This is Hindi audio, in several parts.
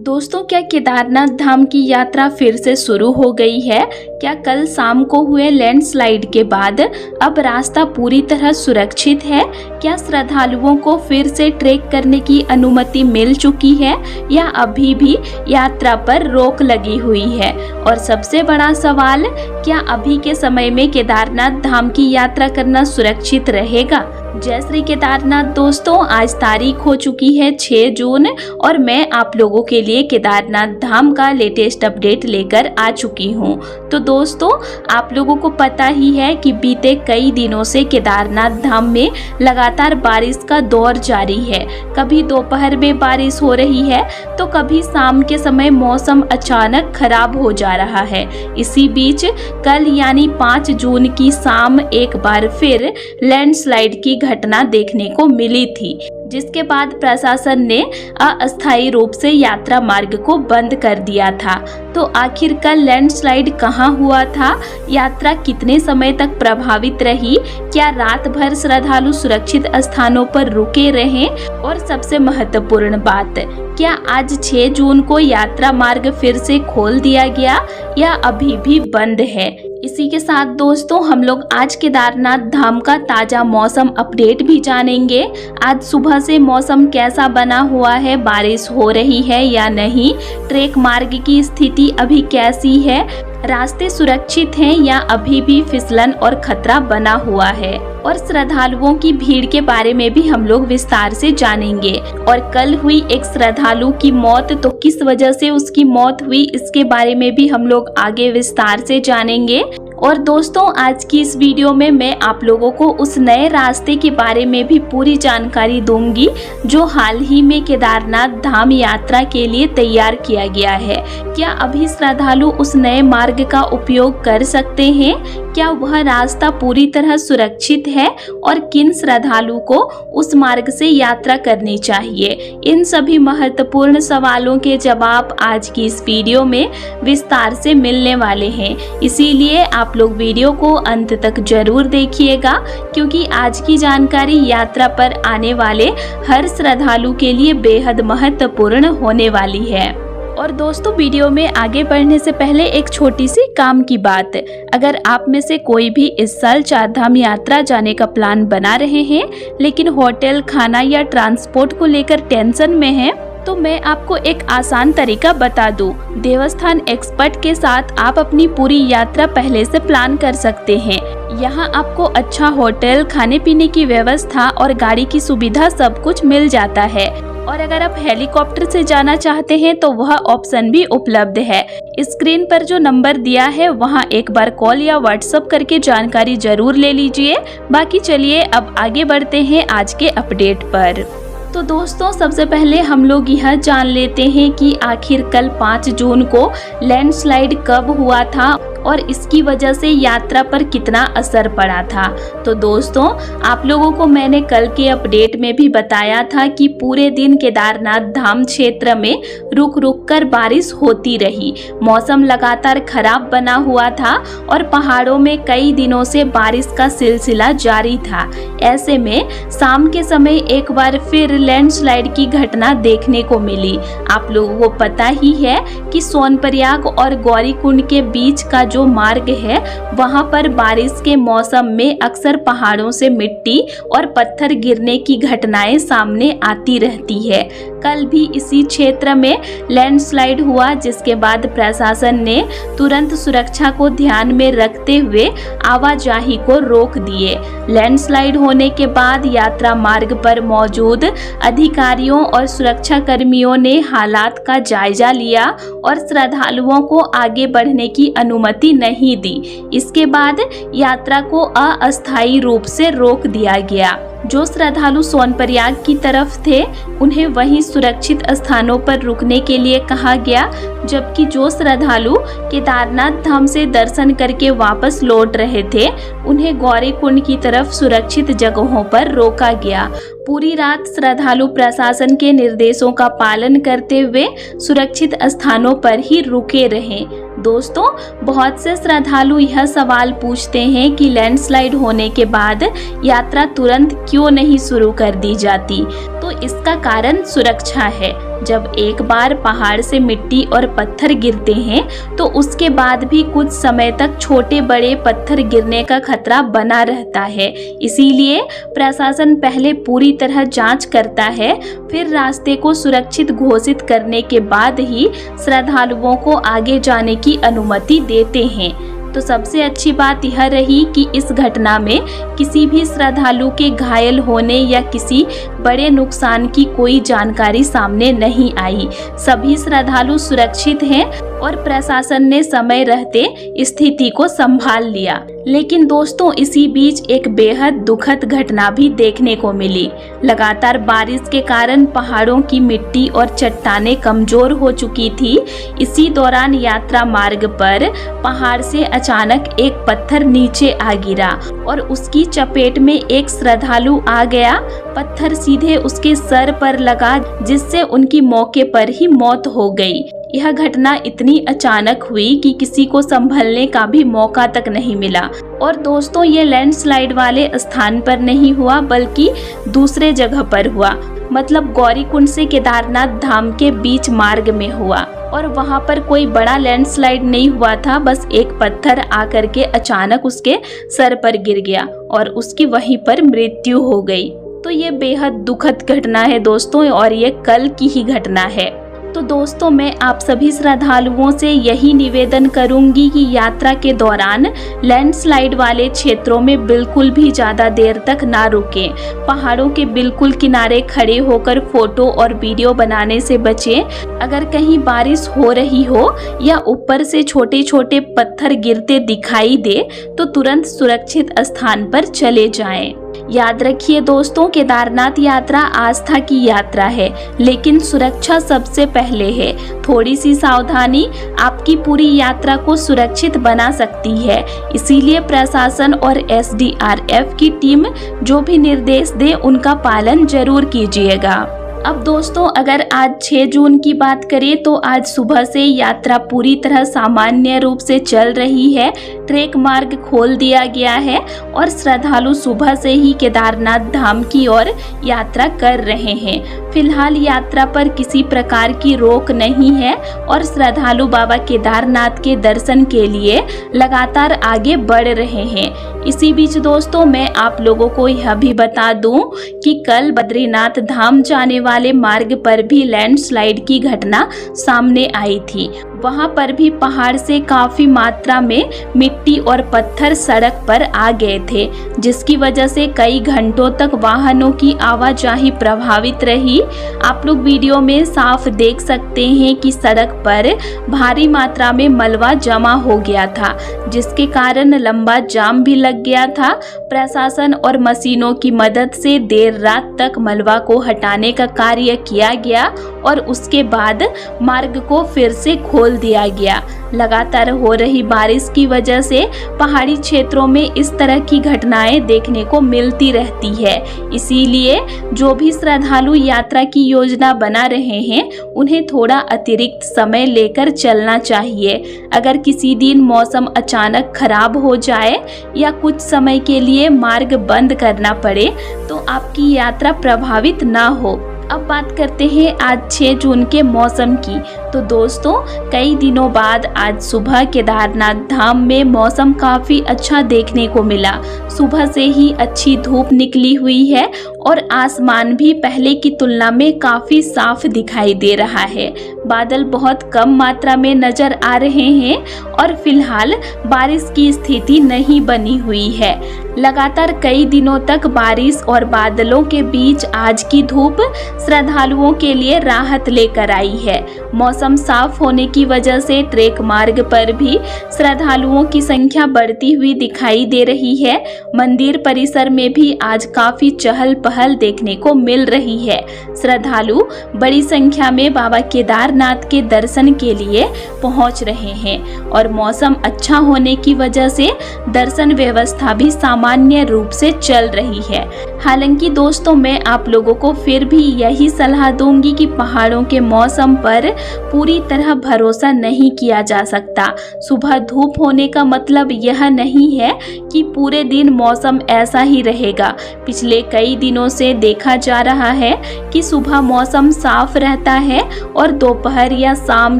दोस्तों, क्या केदारनाथ धाम की यात्रा फिर से शुरू हो गई है? क्या कल शाम को हुए लैंडस्लाइड के बाद अब रास्ता पूरी तरह सुरक्षित है? क्या श्रद्धालुओं को फिर से ट्रेक करने की अनुमति मिल चुकी है या अभी भी यात्रा पर रोक लगी हुई है? और सबसे बड़ा सवाल, क्या अभी के समय में केदारनाथ धाम की यात्रा करना सुरक्षित रहेगा? जय श्री केदारनाथ दोस्तों, आज तारीख हो चुकी है 6 जून और मैं आप लोगों के लिए केदारनाथ धाम का लेटेस्ट अपडेट लेकर आ चुकी हूं। तो दोस्तों, आप लोगों को पता ही है कि बीते कई दिनों से केदारनाथ धाम में लगातार बारिश का दौर जारी है। कभी दोपहर में बारिश हो रही है तो कभी शाम के समय मौसम अचानक खराब हो जा रहा है। इसी बीच कल यानी 5 जून की शाम एक बार फिर लैंडस्लाइड की घटना देखने को मिली थी, जिसके बाद प्रशासन ने अस्थायी रूप से यात्रा मार्ग को बंद कर दिया था। तो आखिर कल लैंडस्लाइड कहां हुआ था? यात्रा कितने समय तक प्रभावित रही? क्या रात भर श्रद्धालु सुरक्षित स्थानों पर रुके रहे? और सबसे महत्वपूर्ण बात, क्या आज 6 जून को यात्रा मार्ग फिर से खोल दिया गया या अभी भी बंद है? इसी के साथ दोस्तों, हम लोग आज केदारनाथ धाम का ताजा मौसम अपडेट भी जानेंगे। आज सुबह से मौसम कैसा बना हुआ है, बारिश हो रही है या नहीं, ट्रेक मार्ग की स्थिति अभी कैसी है, रास्ते सुरक्षित हैं या अभी भी फिसलन और खतरा बना हुआ है, और श्रद्धालुओं की भीड़ के बारे में भी हम लोग विस्तार से जानेंगे। और कल हुई एक श्रद्धालु की मौत, तो किस वजह से उसकी मौत हुई, इसके बारे में भी हम लोग आगे विस्तार से जानेंगे। और दोस्तों, आज की इस वीडियो में मैं आप लोगों को उस नए रास्ते के बारे में भी पूरी जानकारी दूंगी जो हाल ही में केदारनाथ धाम यात्रा के लिए तैयार किया गया है। क्या अभी श्रद्धालु उस नए मार्ग का उपयोग कर सकते हैं? क्या वह रास्ता पूरी तरह सुरक्षित है और किन श्रद्धालु को उस मार्ग से यात्रा करनी चाहिए? इन सभी महत्वपूर्ण सवालों के जवाब आज की इस वीडियो में विस्तार से मिलने वाले हैं। इसीलिए आप लोग वीडियो को अंत तक जरूर देखिएगा, क्योंकि आज की जानकारी यात्रा पर आने वाले हर श्रद्धालु के लिए बेहद महत्वपूर्ण होने वाली है। और दोस्तों, वीडियो में आगे बढ़ने से पहले एक छोटी सी काम की बात, अगर आप में से कोई भी इस साल 4 धाम यात्रा जाने का प्लान बना रहे हैं लेकिन होटल, खाना या ट्रांसपोर्ट को लेकर टेंशन में हैं, तो मैं आपको एक आसान तरीका बता दूं। देवस्थान एक्सपर्ट के साथ आप अपनी पूरी यात्रा पहले से प्लान कर सकते हैं। यहाँ आपको अच्छा होटल, खाने पीने की व्यवस्था और गाड़ी की सुविधा सब कुछ मिल जाता है। और अगर आप हेलीकॉप्टर से जाना चाहते हैं तो वह ऑप्शन भी उपलब्ध है। स्क्रीन पर जो नंबर दिया है वहां एक बार कॉल या व्हाट्सएप करके जानकारी जरूर ले लीजिए। बाकी चलिए अब आगे बढ़ते हैं आज के अपडेट पर। तो दोस्तों, सबसे पहले हम लोग यह जान लेते हैं कि आखिर कल 5 जून को लैंडस्लाइड कब हुआ था और इसकी वजह से यात्रा पर कितना असर पड़ा था। तो दोस्तों, आप लोगों को मैंने कल के अपडेट में भी बताया था कि पूरे दिन केदारनाथ धाम क्षेत्र में रुक रुक कर बारिश होती रही। मौसम लगातार खराब बना हुआ था और पहाड़ों में कई दिनों से बारिश का सिलसिला जारी था। ऐसे में शाम के समय एक बार फिर लैंडस्लाइड की घटना देखने को मिली। आप लोगों को पता ही है कि सोनप्रयाग और गौरीकुंड के बीच का जो मार्ग है वहां पर बारिश के मौसम में अक्सर पहाड़ों से मिट्टी और पत्थर गिरने की घटनाएं सामने आती रहती है। कल भी इसी क्षेत्र में लैंडस्लाइड हुआ, जिसके बाद प्रशासन ने तुरंत सुरक्षा को ध्यान में रखते हुए आवाजाही को रोक दिए। लैंडस्लाइड होने के बाद यात्रा मार्ग पर मौजूद अधिकारियों और सुरक्षा कर्मियों ने हालात का जायजा लिया और श्रद्धालुओं को आगे बढ़ने की अनुमति नहीं दी। इसके बाद यात्रा को अस्थायी रूप से रोक दिया गया। जो श्रद्धालु सोनप्रयाग की तरफ थे उन्हें वहीं सुरक्षित स्थानों पर रुकने के लिए कहा गया, जबकि जो श्रद्धालु केदारनाथ धाम से दर्शन करके वापस लौट रहे थे उन्हें गौरीकुंड की तरफ सुरक्षित जगहों पर रोका गया। पूरी रात श्रद्धालु प्रशासन के निर्देशों का पालन करते हुए सुरक्षित स्थानों पर ही रुके रहे। दोस्तों, बहुत से श्रद्धालु यह सवाल पूछते हैं कि लैंडस्लाइड होने के बाद यात्रा तुरंत क्यों नहीं शुरू कर दी जाती। तो तो इसका कारण सुरक्षा है। जब एक बार पहाड़ से मिट्टी और पत्थर गिरते हैं तो उसके बाद भी कुछ समय तक छोटे बड़े पत्थर गिरने का खतरा बना रहता है। इसीलिए प्रशासन पहले पूरी तरह जांच करता है, फिर रास्ते को सुरक्षित घोषित करने के बाद ही श्रद्धालुओं को आगे जाने की अनुमति देते हैं। तो सबसे अच्छी बात यह रही कि इस घटना में किसी भी श्रद्धालु के घायल होने या किसी बड़े नुकसान की कोई जानकारी सामने नहीं आई। सभी श्रद्धालु सुरक्षित हैं और प्रशासन ने समय रहते स्थिति को संभाल लिया। लेकिन दोस्तों, इसी बीच एक बेहद दुखद घटना भी देखने को मिली। लगातार बारिश के कारण पहाड़ों की मिट्टी और चट्टानें कमजोर हो चुकी थी। इसी दौरान यात्रा मार्ग पर पहाड़ से अचानक एक पत्थर नीचे आ गिरा और उसकी चपेट में एक श्रद्धालु आ गया। पत्थर सीधे उसके सर पर लगा, जिससे उनकी मौके पर ही मौत हो गई। यह घटना इतनी अचानक हुई कि किसी को संभलने का भी मौका तक नहीं मिला। और दोस्तों, ये लैंडस्लाइड वाले स्थान पर नहीं हुआ बल्कि दूसरे जगह पर हुआ, मतलब गौरीकुंड से केदारनाथ धाम के बीच मार्ग में हुआ। और वहां पर कोई बड़ा लैंडस्लाइड नहीं हुआ था, बस एक पत्थर आकर के अचानक उसके सर पर गिर गया और उसकी वहीं पर मृत्यु हो गई। तो ये बेहद दुखद घटना है दोस्तों, और ये कल की ही घटना है। तो दोस्तों, मैं आप सभी श्रद्धालुओं से यही निवेदन करूंगी कि यात्रा के दौरान लैंडस्लाइड वाले क्षेत्रों में बिल्कुल भी ज़्यादा देर तक ना रुकें। पहाड़ों के बिल्कुल किनारे खड़े होकर फोटो और वीडियो बनाने से बचें। अगर कहीं बारिश हो रही हो या ऊपर से छोटे छोटे पत्थर गिरते दिखाई दे तो तुरंत सुरक्षित स्थान पर चले जाएं। याद रखिए दोस्तों, केदारनाथ यात्रा आस्था की यात्रा है, लेकिन सुरक्षा सबसे पहले है। थोड़ी सी सावधानी आपकी पूरी यात्रा को सुरक्षित बना सकती है। इसीलिए प्रशासन और SDRF की टीम जो भी निर्देश दे उनका पालन जरूर कीजिएगा। अब दोस्तों, अगर आज 6 जून की बात करें तो आज सुबह से यात्रा पूरी तरह सामान्य रूप से चल रही है। ट्रेक मार्ग खोल दिया गया है और श्रद्धालु सुबह से ही केदारनाथ धाम की ओर यात्रा कर रहे हैं। फिलहाल यात्रा पर किसी प्रकार की रोक नहीं है और श्रद्धालु बाबा केदारनाथ के दर्शन के लिए लगातार आगे बढ़ रहे हैं। इसी बीच दोस्तों, मैं आप लोगों को यह भी बता दूं कि कल बद्रीनाथ धाम जाने वाले मार्ग पर भी लैंडस्लाइड की घटना सामने आई थी। वहां पर भी पहाड़ से काफी मात्रा में मिट्टी और पत्थर सड़क पर आ गए थे, जिसकी वजह से कई घंटों तक वाहनों की आवाजाही प्रभावित रही। आप लोग वीडियो में साफ देख सकते हैं कि सड़क पर भारी मात्रा में मलबा जमा हो गया था, जिसके कारण लंबा जाम भी लग गया था। प्रशासन और मशीनों की मदद से देर रात तक मलबा को हटाने का कार्य किया गया और उसके बाद मार्ग को फिर से खोल दिया गया। लगातार हो रही बारिश की वजह से पहाड़ी क्षेत्रों में इस तरह की घटनाएं देखने को मिलती रहती है। इसीलिए जो भी श्रद्धालु यात्रा की योजना बना रहे हैं उन्हें थोड़ा अतिरिक्त समय लेकर चलना चाहिए। अगर किसी दिन मौसम अचानक खराब हो जाए या कुछ समय के लिए मार्ग बंद करना पड़े तो आपकी यात्रा प्रभावित ना हो। अब बात करते हैं आज 6 जून के मौसम की। तो दोस्तों, कई दिनों बाद आज सुबह केदारनाथ धाम में मौसम काफ़ी अच्छा देखने को मिला। सुबह से ही अच्छी धूप निकली हुई है और आसमान भी पहले की तुलना में काफ़ी साफ दिखाई दे रहा है। बादल बहुत कम मात्रा में नज़र आ रहे हैं और फिलहाल बारिश की स्थिति नहीं बनी हुई है। लगातार कई दिनों तक बारिश और बादलों के बीच आज की धूप श्रद्धालुओं के लिए राहत लेकर आई है। मौसम साफ होने की वजह से ट्रेक मार्ग पर भी श्रद्धालुओं की संख्या बढ़ती हुई दिखाई दे रही है। मंदिर परिसर में भी आज काफी चहल पहल देखने को मिल रही है। श्रद्धालु बड़ी संख्या में बाबा केदारनाथ के दर्शन के लिए पहुंच रहे हैं और मौसम अच्छा होने की वजह से दर्शन व्यवस्था भी सामान्य रूप से चल रही है। हालांकि दोस्तों, मैं आप लोगों को फिर भी यही सलाह दूंगी कि पहाड़ों के मौसम पर पूरी तरह भरोसा नहीं किया जा सकता। सुबह धूप होने का मतलब यह नहीं है कि पूरे दिन मौसम ऐसा ही रहेगा। पिछले कई दिनों दिनों से देखा जा रहा है कि सुबह मौसम साफ रहता है और दोपहर या शाम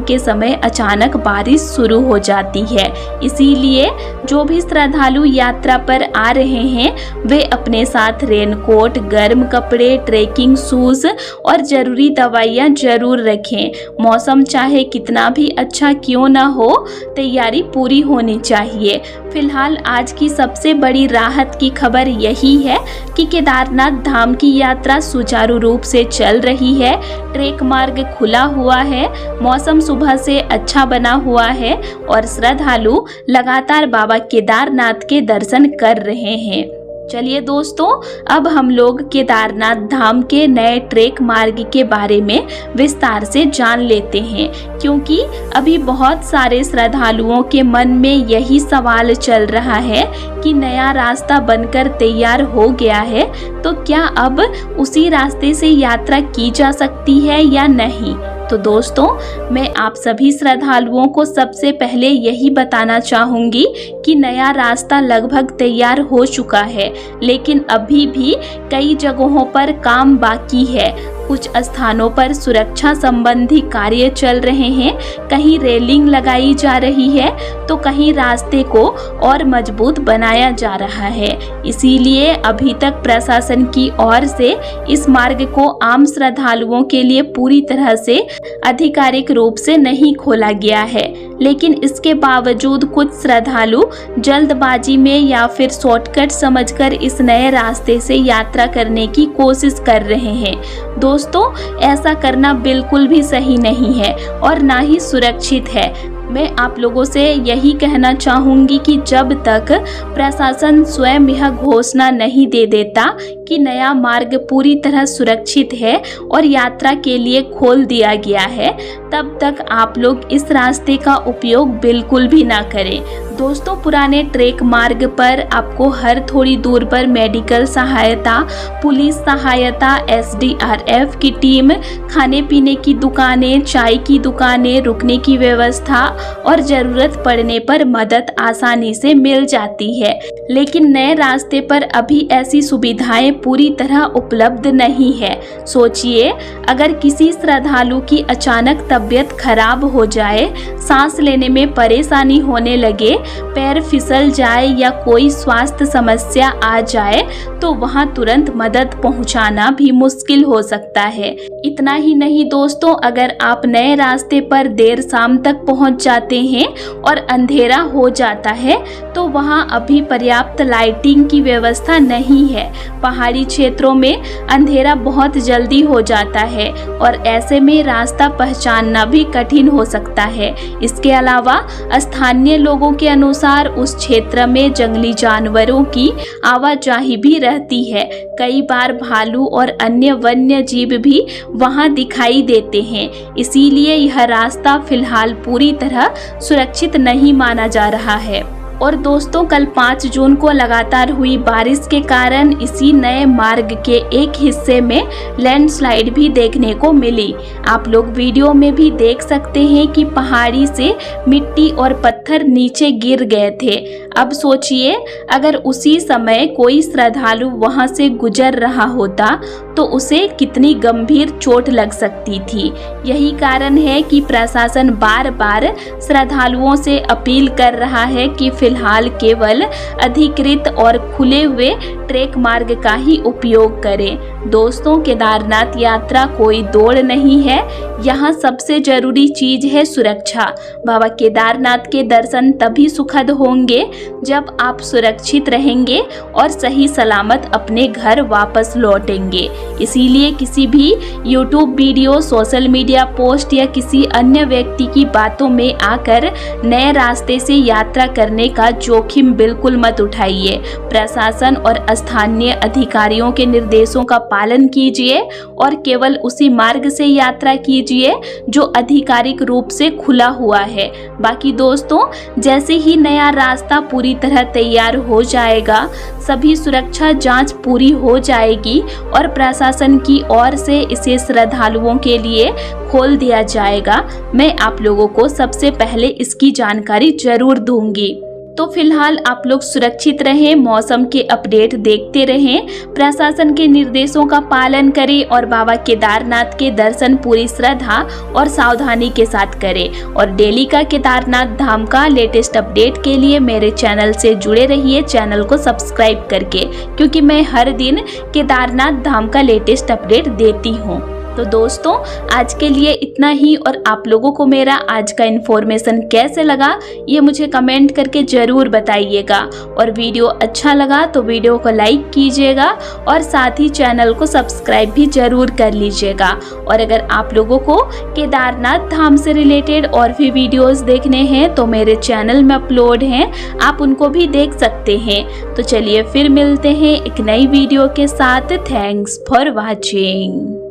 के समय अचानक बारिश शुरू हो जाती है। इसीलिए जो भी श्रद्धालु यात्रा पर आ रहे हैं वे अपने साथ रेनकोट, गर्म कपड़े, ट्रेकिंग शूज और जरूरी दवाइयां जरूर रखें। मौसम चाहे कितना भी अच्छा क्यों ना हो, तैयारी पूरी होनी चाहिए। फिलहाल आज की सबसे बड़ी राहत की खबर यही है कि केदारनाथ धाम की यात्रा सुचारू रूप से चल रही है। ट्रेक मार्ग खुला हुआ है, मौसम सुबह से अच्छा बना हुआ है और श्रद्धालु लगातार बाबा केदारनाथ के दर्शन कर रहे हैं। चलिए दोस्तों, अब हम लोग केदारनाथ धाम के नए ट्रेक मार्ग के बारे में विस्तार से जान लेते हैं, क्योंकि अभी बहुत सारे श्रद्धालुओं के मन में यही सवाल चल रहा है कि नया रास्ता बनकर तैयार हो गया है तो क्या अब उसी रास्ते से यात्रा की जा सकती है या नहीं। तो दोस्तों, मैं आप सभी श्रद्धालुओं को सबसे पहले यही बताना चाहूँगी कि नया रास्ता लगभग तैयार हो चुका है, लेकिन अभी भी कई जगहों पर काम बाकी है। कुछ स्थानों पर सुरक्षा संबंधी कार्य चल रहे हैं, कहीं रेलिंग लगाई जा रही है तो कहीं रास्ते को और मजबूत बनाया जा रहा है। इसीलिए अभी तक प्रशासन की ओर से इस मार्ग को आम श्रद्धालुओं के लिए पूरी तरह से आधिकारिक रूप से नहीं खोला गया है, लेकिन इसके बावजूद कुछ श्रद्धालु जल्दबाजी में या फिर शॉर्टकट समझकर इस नए रास्ते से यात्रा करने की कोशिश कर रहे हैं। दोस्तों, ऐसा करना बिल्कुल भी सही नहीं है और ना ही सुरक्षित है। मैं आप लोगों से यही कहना चाहूँगी कि जब तक प्रशासन स्वयं यह घोषणा नहीं दे देता कि नया मार्ग पूरी तरह सुरक्षित है और यात्रा के लिए खोल दिया गया है, तब तक आप लोग इस रास्ते का उपयोग बिल्कुल भी ना करें। दोस्तों, पुराने ट्रेक मार्ग पर आपको हर थोड़ी दूर पर मेडिकल सहायता, पुलिस सहायता, SDRF की टीम, खाने पीने की दुकानें, चाय की दुकानें, रुकने की व्यवस्था और ज़रूरत पड़ने पर मदद आसानी से मिल जाती है। लेकिन नए रास्ते पर अभी ऐसी सुविधाएं पूरी तरह उपलब्ध नहीं है। सोचिए, अगर किसी श्रद्धालु की अचानक तबीयत खराब हो जाए, सांस लेने में परेशानी होने लगे, पैर फिसल जाए या कोई स्वास्थ्य समस्या आ जाए तो वहां तुरंत मदद पहुंचाना भी मुश्किल हो सकता है। इतना ही नहीं दोस्तों, अगर आप नए रास्ते पर देर शाम तक पहुंच जाते हैं और अंधेरा हो जाता है तो वहां अभी पर्याप्त लाइटिंग की व्यवस्था नहीं है। पहाड़ी क्षेत्रों में अंधेरा बहुत जल्दी हो जाता है और ऐसे में रास्ता पहचानना भी कठिन हो सकता है। इसके अलावा स्थानीय लोगों के अनुसार उस क्षेत्र में जंगली जानवरों की आवाजाही भी रहती है। कई बार भालू और अन्य वन्य जीव भी वहां दिखाई देते हैं। इसीलिए यह रास्ता फिलहाल पूरी तरह सुरक्षित नहीं माना जा रहा है। और दोस्तों, कल 5 जून को लगातार हुई बारिश के कारण इसी नए मार्ग के एक हिस्से में लैंडस्लाइड भी देखने को मिली। आप लोग वीडियो में भी देख सकते हैं कि पहाड़ी से मिट्टी और पत्थर नीचे गिर गए थे। अब सोचिए, अगर उसी समय कोई श्रद्धालु वहां से गुजर रहा होता तो उसे कितनी गंभीर चोट लग सकती थी। यही कारण है कि प्रशासन बार बार श्रद्धालुओं से अपील कर रहा है कि फिलहाल केवल अधिकृत और खुले हुए ट्रेक मार्ग का ही उपयोग करें। दोस्तों, केदारनाथ यात्रा कोई दौड़ नहीं है, यहाँ सबसे जरूरी चीज है सुरक्षा। बाबा केदारनाथ के दर्शन तभी सुखद होंगे जब आप सुरक्षित रहेंगे और सही सलामत अपने घर वापस लौटेंगे। इसीलिए किसी भी YouTube video, social media post या किसी अन्य व्यक्ति की बातों में आकर नए रास्ते से यात्रा करने का जोखिम बिल्कुल मत उठाइए। प्रशासन और स्थानीय अधिकारियों के निर्देशों का पालन कीजिए और केवल उसी मार्ग से यात्रा कीजिए जो आधिकारिक रूप से खुला हुआ है। बाकी दोस्तों, जैसे ही नया रास्ता पूरी तरह तैयार हो जाएगा, सभी सुरक्षा जांच पूरी हो जाएगी और प्रशासन की ओर से इसे श्रद्धालुओं के लिए खोल दिया जाएगा। मैं आप लोगों को सबसे पहले इसकी जानकारी जरूर दूंगी। तो फिलहाल आप लोग सुरक्षित रहें, मौसम के अपडेट देखते रहें, प्रशासन के निर्देशों का पालन करें और बाबा केदारनाथ के दर्शन पूरी श्रद्धा और सावधानी के साथ करें। और डेली का केदारनाथ धाम का लेटेस्ट अपडेट के लिए मेरे चैनल से जुड़े रहिए, चैनल को सब्सक्राइब करके, क्योंकि मैं हर दिन केदारनाथ धाम का लेटेस्ट अपडेट देती हूँ। तो दोस्तों आज के लिए इतना ही, और आप लोगों को मेरा आज का इन्फॉर्मेशन कैसे लगा ये मुझे कमेंट करके ज़रूर बताइएगा। और वीडियो अच्छा लगा तो वीडियो को लाइक कीजिएगा और साथ ही चैनल को सब्सक्राइब भी ज़रूर कर लीजिएगा। और अगर आप लोगों को केदारनाथ धाम से रिलेटेड और भी वीडियोस देखने हैं तो मेरे चैनल में अपलोड हैं, आप उनको भी देख सकते हैं। तो चलिए फिर मिलते हैं एक नई वीडियो के साथ। Thanks for watching.